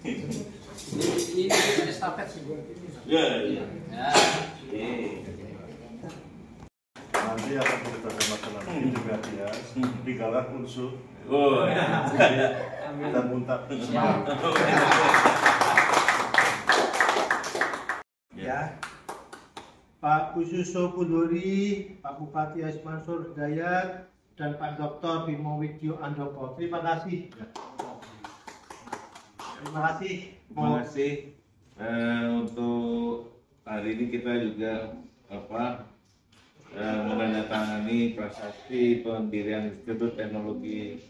Ini estafet sih buat ini. Ya, iya. Ya. Nanti akan kita masalah ini juga ya, digalah unsur. Oh, Dan muntah. Ya, Pak Ususo Puduri, Pak Bupati Ais Mansur Hidayat, dan Pak Dr. Bimo Widyo Andoko. Terima kasih. Terima kasih. terima kasih. Untuk hari ini kita juga menandatangani prasasti pendirian Institut Teknologi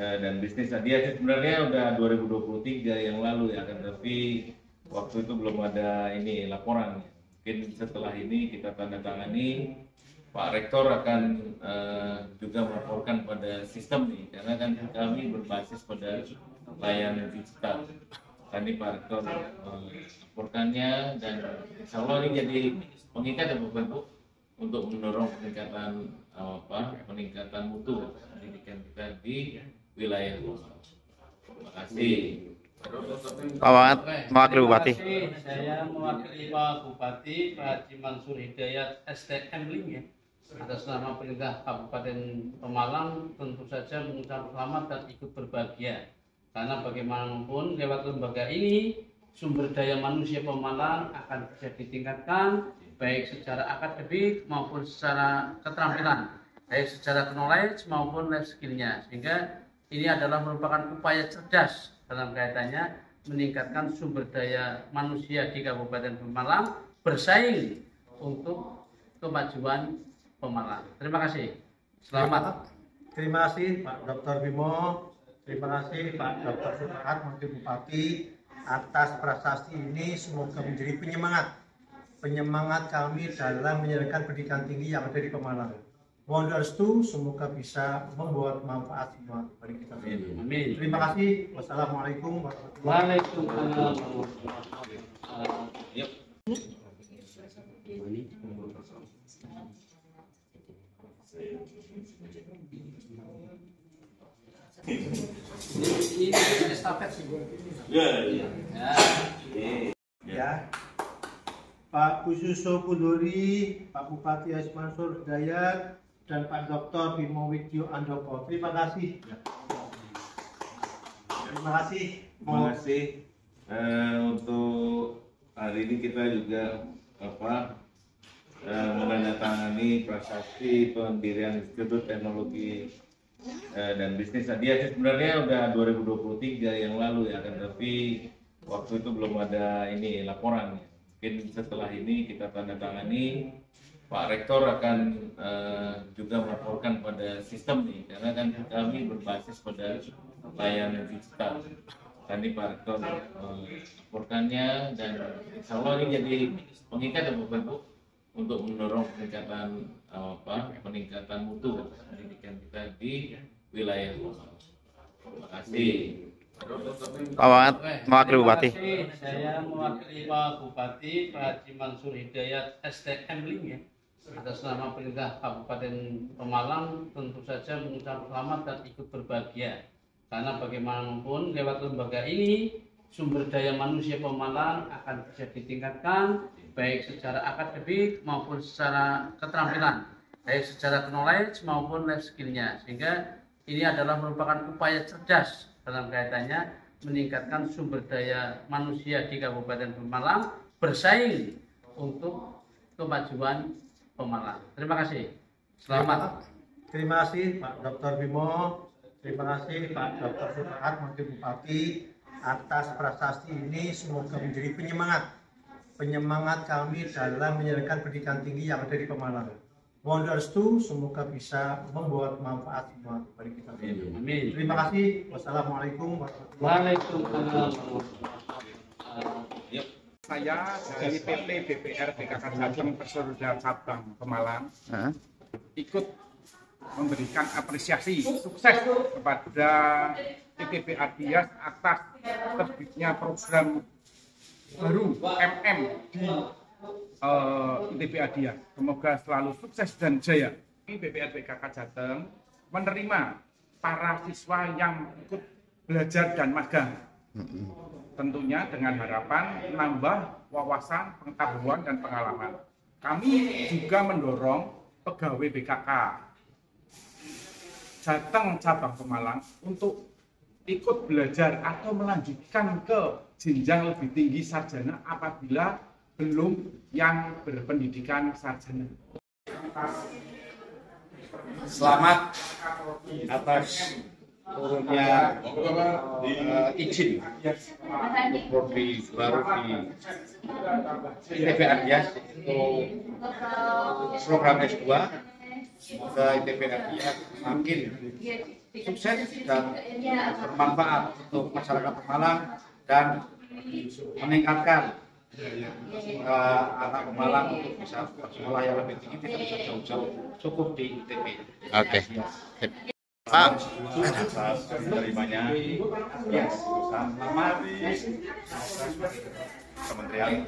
dan Bisnis Hadiah. Sebenarnya udah 2023 yang lalu ya, kan, tapi waktu itu belum ada ini laporan. Mungkin setelah ini kita tanda-tangani, Pak Rektor akan juga melaporkan pada sistem nih, karena kan kami berbasis pada layanan digital. Tadi Pak Rektor melaporkannya, dan insya Allah ini jadi pengikat ya Bapak Ibu untuk mendorong peningkatan mutu pendidikan kita di wilayah Bogor. Terima kasih. Pak Wakil Bupati. Saya mewakili Pak Bupati, Pak Haji Mansur Hidayat STM Link ya. Atas nama perintah Kabupaten Pemalang, tentu saja mengucapkan selamat dan ikut berbahagia. Karena bagaimanapun lewat lembaga ini, sumber daya manusia Pemalang akan bisa ditingkatkan, baik secara akademik maupun secara keterampilan, baik secara knowledge maupun life skill-nya. Sehingga ini adalah merupakan upaya cerdas dalam kaitannya meningkatkan sumber daya manusia di Kabupaten Pemalang, bersaing untuk kemajuan Pemalang. Terima kasih. Selamat. Terima kasih Pak Dr. Bimo. Terima kasih Pak Dr. Supaat, Wakil Bupati, atas prasasti ini. Semoga menjadi penyemangat kami dalam menyelesaikan pendidikan tinggi yang ada di Pemalang. Mohon restu, semoga bisa membawa manfaat semua bagi kita semua. Amin. Terima kasih. Wassalamualaikum warahmatullahi wabarakatuh. Ini estafet sih buat ini. Ya, iya. Ya. Ya, Pak Ususo Puduri, Pak Bupati Ais Mansur Hidayat, dan Pak Dr. Bimo Widyo Andoko. Terima kasih. Terima kasih. Terima kasih. Untuk hari ini kita juga menandatangani prasasti pendirian Institut Teknologi dan Bisnis Hadiah. Sebenarnya udah 2023 yang lalu ya, kan, tapi waktu itu belum ada ini laporan. Mungkin setelah ini kita tanda-tangani, Pak Rektor akan juga melaporkan pada sistem nih, karena kan kami berbasis pada layanan digital. Tadi Pak Rektor melaporkannya, dan insya Allah ini jadi pengikat ya Bapak Ibu untuk mendorong peningkatan mutu pendidikan kita di wilayah Bogor. Terima kasih. Pak Wakil Bupati. Saya mewakili Pak Bupati, Pak Haji Mansur Hidayat STM Link ya. Atas nama perintah Kabupaten Pemalang, tentu saja mengucapkan selamat dan ikut berbahagia. Karena bagaimanapun lewat lembaga ini, sumber daya manusia Pemalang akan bisa ditingkatkan, baik secara akademik maupun secara keterampilan, baik secara knowledge maupun life skill-nya. Sehingga ini adalah merupakan upaya cerdas dalam kaitannya meningkatkan sumber daya manusia di Kabupaten Pemalang, bersaing untuk kemajuan Pemalang. Terima kasih. Selamat. Terima kasih Pak Dr. Bimo. Terima kasih Pak Dr. Supaat, Wakil Bupati, atas prasasti ini. Semoga menjadi penyemangat kami dalam menyelesaikan pendidikan tinggi yang ada di Pemalang. Mohon restu, semoga bisa membawa manfaat semua bagi kita semua. Amin. Terima kasih. Wassalamualaikum warahmatullahi wabarakatuh. Saya dari PT BPR PKK Jateng Perseroda Cabang Pemalang ikut memberikan apresiasi sukses kepada ITB Adias atas terbitnya program baru MM di ITB Adias. Semoga selalu sukses dan jaya. BPR PKK Jateng menerima para siswa yang ikut belajar dan magang Tentunya dengan harapan menambah wawasan, pengetahuan, dan pengalaman. Kami juga mendorong pegawai BKK Jateng Cabang Pemalang untuk ikut belajar atau melanjutkan ke jenjang lebih tinggi sarjana apabila belum yang berpendidikan sarjana. Selamat atas turunnya izin untuk prodi baru di ITB Ardias untuk program S2. Semoga ITB Ardias makin sukses dan bermanfaat untuk masyarakat Pemalang dan meningkatkan anak Pemalang untuk bisa bersekolah yang lebih tinggi, tidak bisa jauh-jauh, cukup di ITB. Oke. Pak, atas diterimanya ya selamat di Kementerian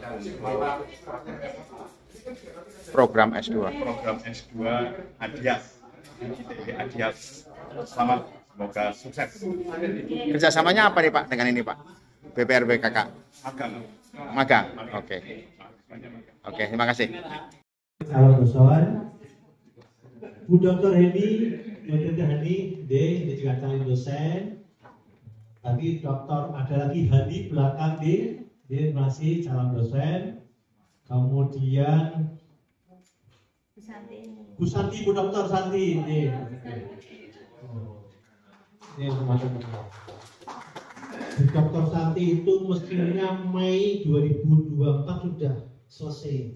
program S2. program S2 Adias ITB Adias. Selamat, semoga sukses. Kerjasamanya apa nih Pak dengan ini Pak? BPR BKK? Magang. Oke. Oke, terima kasih. Calon dosen, Bu Dr. Heni, Dr. Hani, D, juga calon dosen. Tadi dokter ada lagi Hani belakang D masih calon dosen. Kemudian Bu Santi, Bu Dr. Santi, D. Teman-teman. Bu Dr. Santi itu mestinya Mei 2024 sudah selesai.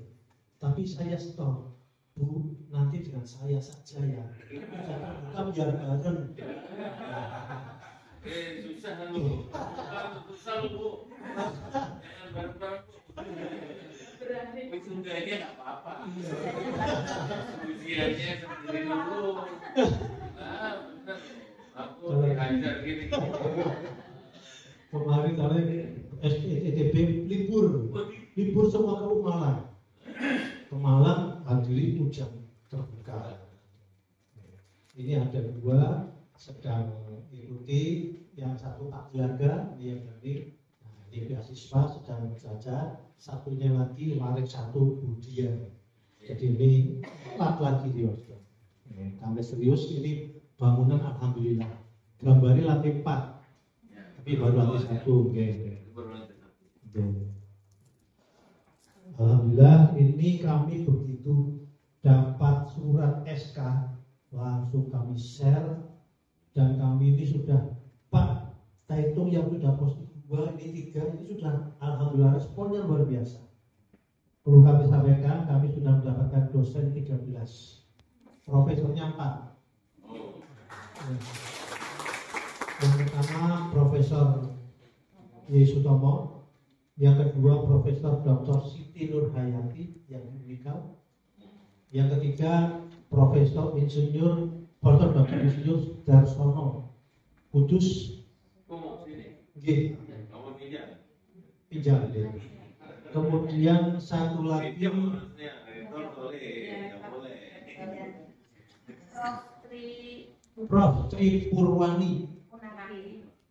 Tapi saya stop. Bu, nanti dengan saya saja ya. Kita biar bareng. Susah lu. Susah lu, Bu. Wisudanya nggak apa-apa. Ujiannya sendiri dulu. Nah, bener. Aku diajar gini. Kemarin kalian STTB libur semua ke Pemalang hadiri ujian terbuka. Ini ada dua sedang ikuti, yang satu tak jaga, yang dari beasiswa sedang belajar, satunya lagi Maret 1 Budian. Jadi ini lagi dia. Kami serius ini bangunan alhamdulillah. Gambarnya lantai 4. Tapi baru lantai 1. Alhamdulillah ini kami begitu dapat surat SK langsung kami share, dan kami ini sudah Pak, kita hitung yang sudah positif 2, ini 3, ini sudah alhamdulillah responnya luar biasa. Perlu kami sampaikan, kami sudah mendapatkan dosen 13, profesornya 4. Yang pertama Profesor Y. Sutomo, yang kedua Profesor Dr. Siti Nurhayati yang unikal, yang ketiga Profesor Insinyur Dr. Insinyur Darsono Kudus G. Pinjam. Kemudian satu lagi Prof. Tri Purwani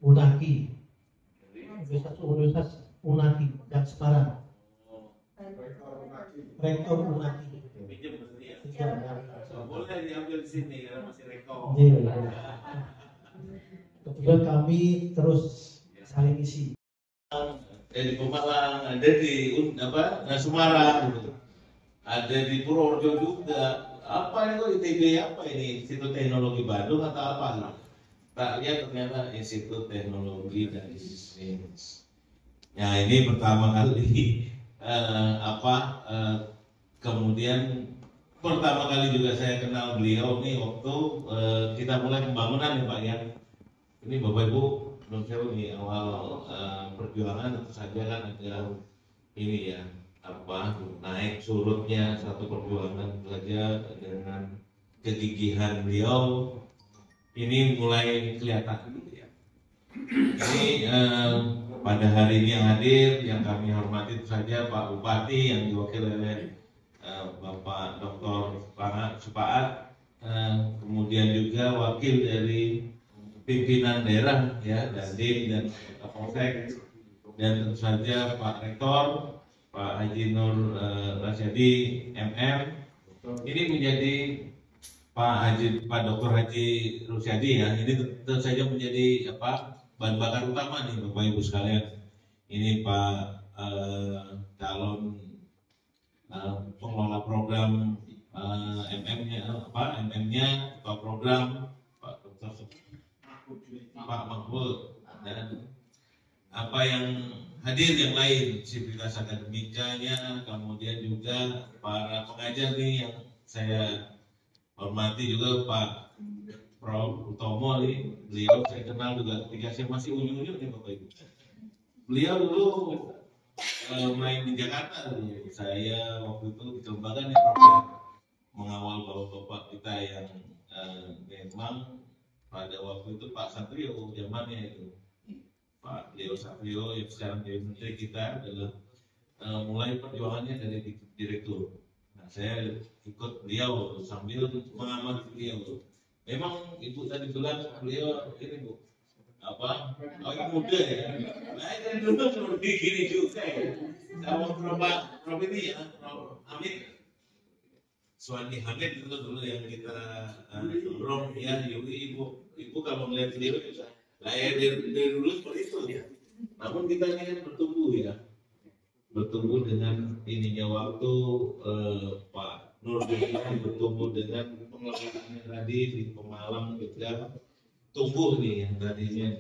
Unaki Universitas Unaki dan Semarang. Rektor Unaki. Boleh diambil di sini karena masih rekor. Kemudian kami terus saling isi. Di Pemalang, ada di Semarang, ada di Purworejo juga. Apa itu ITB, apa ini Institut Teknologi Bandung atau apa? Tak lihat ternyata Institut Teknologi dan Bisnis. Nah ini pertama kali kemudian pertama kali juga saya kenal beliau nih waktu kita mulai pembangunan ya Pak ya. Ini Bapak Ibu belum tahu nih awal perjuangan tentu saja kan ada ini ya naik surutnya satu perjuangan saja dengan kegigihan beliau ini mulai kelihatan gitu ya. Ini pada hari ini yang hadir yang kami hormati itu saja Pak Bupati yang diwakili oleh Bapak Dr. Supaat, kemudian juga wakil dari pimpinan daerah ya, Dandim dan Kapolsek, dan tentu saja Pak Rektor, Pak Haji Nur Rasyadi MM. Ini menjadi Pak Dr. Haji Rusyadi ya. Ini tentu saja menjadi bahan bakar utama nih Bapak Ibu sekalian. Ini Pak calon pengelola program MM-nya, Pak program Pak Dr. Pak Mahfud, dan yang hadir yang lain, sivitas akademikanya, kemudian juga para pengajar nih yang saya hormati juga Pak Prof. Utomo nih, beliau saya kenal juga ketika saya masih unyu-unyu nih Bapak Ibu. Beliau dulu main di Jakarta dulu. Saya waktu itu di kelembagaan ya Prof ya, mengawal bapak-bapak kita yang memang pada waktu itu Pak Satrio zamannya itu, Pak Leo Satrio yang sekarang jadi menteri kita adalah mulai perjuangannya dari direktur. Nah, saya ikut beliau sambil mengamati beliau. Memang Ibu tadi bilang beliau ini Bu, awalnya muda ya. Nah, dari dulu seperti gini juga ya. Sama Prof ini ya, Prof Hamid, Suwandi Hamid itu dulu yang kita dorong ya. Ibu kalau melihat beliau juga, dari dulu seperti itu ya. Namun kita ini kan bertumbuh dengan ininya waktu, Pak Nur bertumbuh dengan pengelolaannya tadi di Pemalang juga tumbuh nih yang tadinya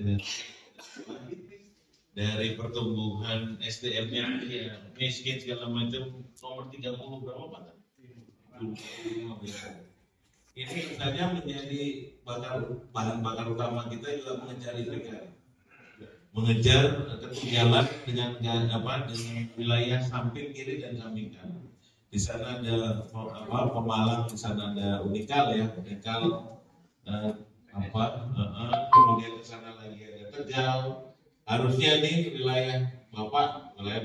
dari pertumbuhan SDM-nya ya, miskin segala macam nomor 30 berapa Pak? Ini saja menjadi bahan bakar utama kita juga mengejar ketinggalan dengan wilayah samping kiri dan samping kanan. Di sana ada Pemalang, di sana ada Unikal ya, kemudian ke sana lagi ada Tegal. Harusnya nih wilayah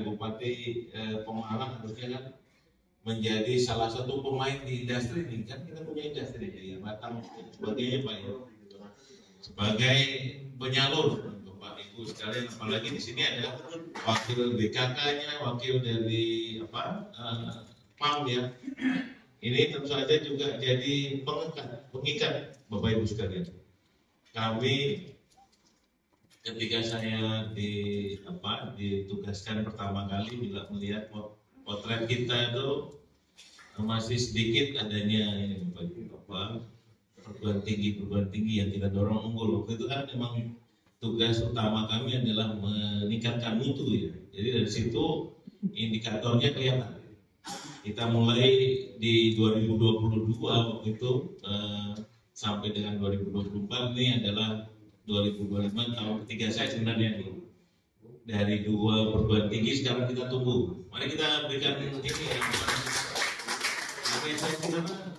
Bupati Pemalang harusnya kan menjadi salah satu pemain di industri ini, kan kita punya industri ya, Batang sebagainya Pak ya, sebagai penyalur Bapak Ibu sekalian, apalagi di sini ada wakil BKK-nya, wakil dari PAM ya. Ini tentu saja juga jadi pengikat Bapak Ibu sekalian. Kami ketika saya ditugaskan pertama kali juga melihat potret kita itu masih sedikit adanya ini perguruan tinggi yang kita dorong unggul. Waktu itu kan memang tugas utama kami adalah meningkatkan mutu ya. Jadi dari situ indikatornya kelihatan. Kita mulai di 2022 waktu itu sampai dengan 2024 ini adalah 2025 tahun ketiga saya sebenarnya nih. Dari 2 perguruan tinggi sekarang kita tumbuh. Mari kita berikan ini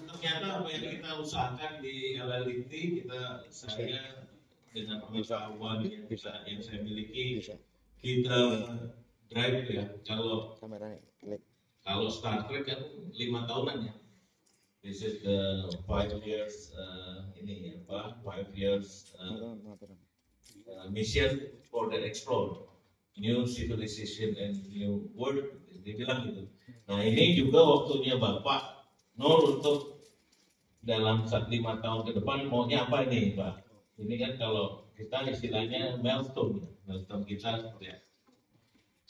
ternyata apa yang kita usahakan di LLIT saya dengan pengetahuan yang saya miliki kita drive ya. Kalau Star Trek kan 5 tahunan ya. This is the 5 years 5 years mission for the explore new civilization and new world, dibilang gitu. Nah ini juga waktunya Bapak Nur untuk dalam 5 tahun ke depan maunya apa ini Pak? Ini kan kalau kita istilahnya milestone kita seperti apa?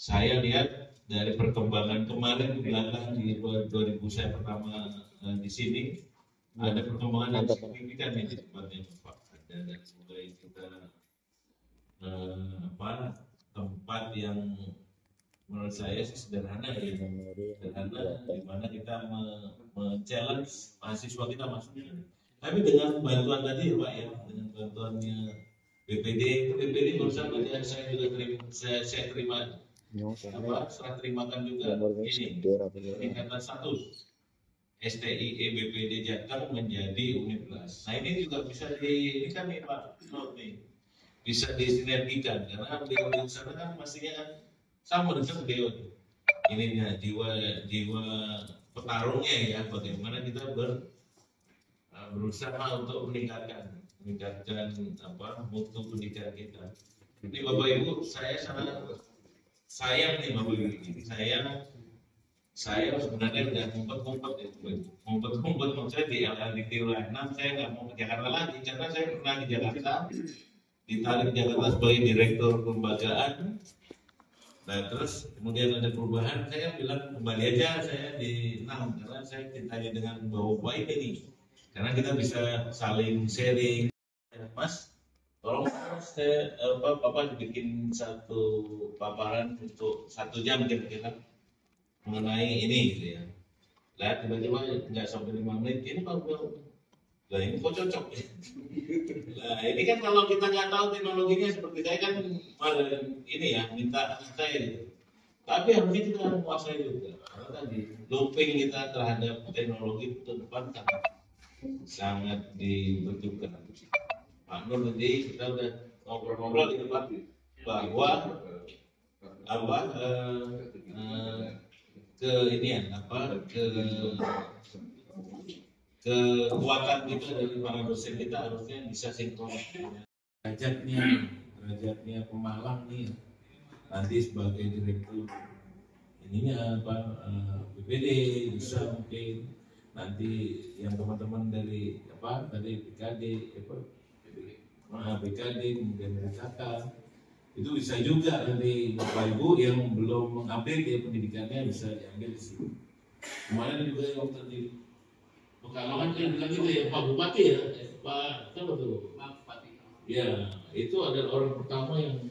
Saya lihat dari perkembangan kemarin di belakang di 2000 saya pertama di sini ada perkembangan yang signifikan di tempatnya Pak. Ada mulai kita tempat yang menurut saya sederhana ya, di mana kita men-challenge mahasiswa kita masuknya. Tapi dengan bantuan tadi Pak ya, dengan bantuannya BPD berusaha saja saya juga terima serah terimakan juga ini peningkatan status STIE BPD Jateng menjadi universitas. Nah ini juga bisa ini kan nih Pak Nur nih, bisa disinergikan karena beliau di sana kan pastinya kan sama dengan beliau ini jiwa petarungnya ya, bagaimana kita berusaha untuk meningkatkan meningkatkan mutu pendidikan kita. Ini Bapak Ibu, saya sangat sayang nih Bapak Ibu ini. Saya sebenarnya udah ngumpet maksudnya di LLDT Ulanan. Saya nggak mau ke Jakarta lagi karena saya pernah di Jakarta, ditarik Jakarta sebagai direktur kelembagaan. Nah terus kemudian ada perubahan, saya bilang kembali aja saya di NAM karena saya ditanya dengan Bapak ini, karena kita bisa saling sharing. Mas, tolong saya Bapak dibikin satu paparan untuk 1 jam kira-kira mengenai ini gitu ya. Lah tiba-tiba nggak sampai 5 menit ini Pak, lah ini kok cocok ya? Nah ini kan kalau kita nggak tahu teknologinya seperti saya kan ini ya minta anak saya gitu. Tapi harusnya kita menguasai juga. Karena tadi looping kita terhadap teknologi ke depan sangat dibutuhkan. Pak Nur tadi kita udah ngobrol-ngobrol di depan bahwa kekuatan kita dari para dosen kita harusnya bisa sinkron. Derajatnya Pemalang nih nanti sebagai direktur ininya BPD bisa mungkin nanti yang teman-teman dari tadi BKD kemudian BKK itu bisa juga nanti Bapak Ibu yang belum mengupdate ya pendidikannya bisa diambil di sini. Kemarin juga yang tadi Pekalongan yang bilang gitu ya Pak Bupati ya Pak siapa tuh? Pak Bupati. Ya itu adalah orang pertama yang